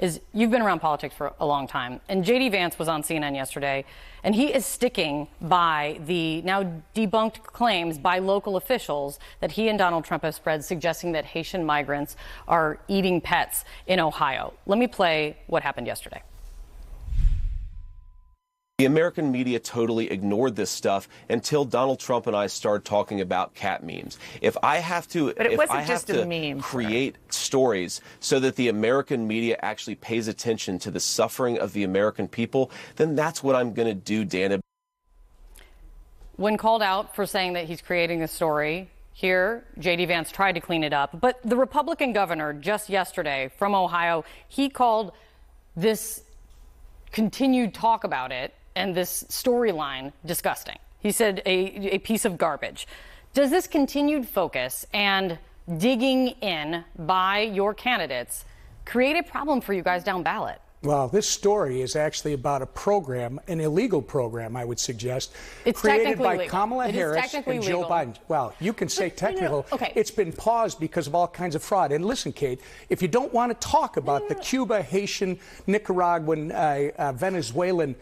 is you've been around politics for a long time, and J.D. Vance was on CNN yesterday, and he is sticking by the now debunked claims by local officials that he and Donald Trump have spread, suggesting that Haitian migrants are eating pets in Ohio. Let me play what happened yesterday. The American media totally ignored this stuff until Donald Trump and I started talking about cat memes. If I have to, create stories so that the American media actually pays attention to the suffering of the American people, then that's what I'm going to do, Dana. When called out for saying that he's creating a story here, J.D. Vance tried to clean it up. But the Republican governor just yesterday from Ohio, he called this continued talk about it and this storyline disgusting. He said a piece of garbage. Does this continued focus and digging in by your candidates create a problem for you guys down ballot? Well, this story is actually about a program, an illegal program, I would suggest, it's created by legal. Kamala Harris and Joe Biden. Well, you can say technical. Okay. It's been paused because of all kinds of fraud. And listen, Kate, if you don't want to talk about the Cuba, Haitian, Nicaraguan, Venezuelan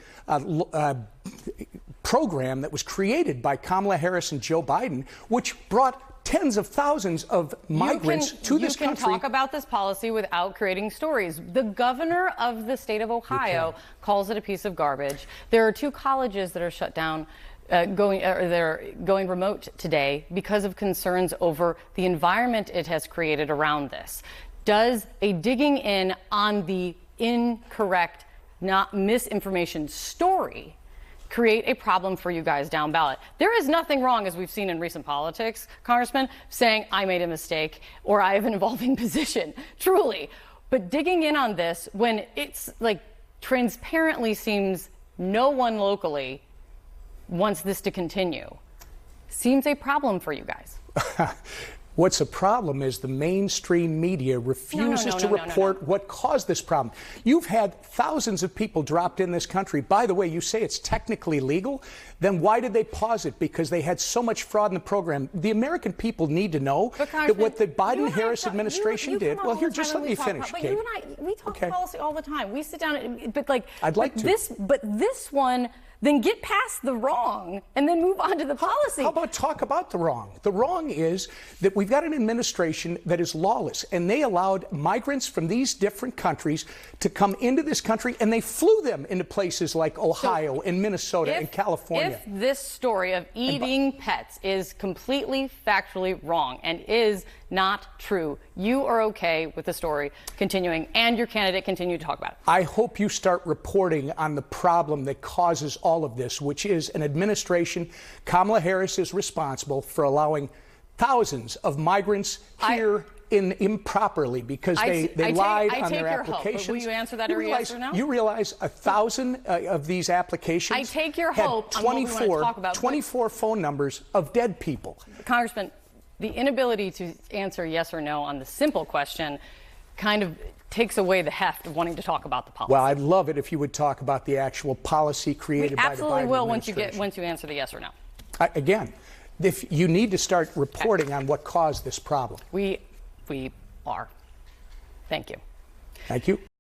program that was created by Kamala Harris and Joe Biden, which brought tens of thousands of migrants to this country. You can talk about this policy without creating stories. The governor of the state of Ohio calls it a piece of garbage. There are 2 colleges that are shut down, they're going remote today because of concerns over the environment it has created around this. Does a digging in on the incorrect, not misinformation story create a problem for you guys down ballot? There is nothing wrong, as we've seen in recent politics, Congressman, saying I made a mistake or I have an evolving position, truly. But digging in on this when it's like transparently seems no one locally wants this to continue seems a problem for you guys. What's a problem is the mainstream media refuses to report what caused this problem. You've had thousands of people dropped in this country. By the way, you say it's technically legal. Then why did they pause it? Because they had so much fraud in the program. The American people need to know that what the Biden-Harris administration did. Well, here, just let me finish, Kate. You and I, we talk policy all the time. We sit down, but like, I'd like to. This one. Then get past the wrong and then move on to the policy. How about talk about the wrong? The wrong is that we've got an administration that is lawless, and they allowed migrants from these different countries to come into this country, and they flew them into places like Ohio and Minnesota and California. If this story of eating pets is completely factually wrong and is not true, you are okay with the story continuing and your candidate continue to talk about it. I hope you start reporting on the problem that causes all of this, which is an administration. Kamala Harris is responsible for allowing thousands of migrants here improperly because they lied on their applications. Will you answer that yes or no? You realize 1,000 of these applications I take your hope had 24 phone numbers of dead people. Congressman, the inability to answer yes or no on the simple question kind of takes away the heft of wanting to talk about the policy. Well, I'd love it if you would talk about the actual policy created by the Biden administration. We absolutely will once you answer the yes or no. Again, if you need to start reporting on what caused this problem. We are. Thank you. Thank you.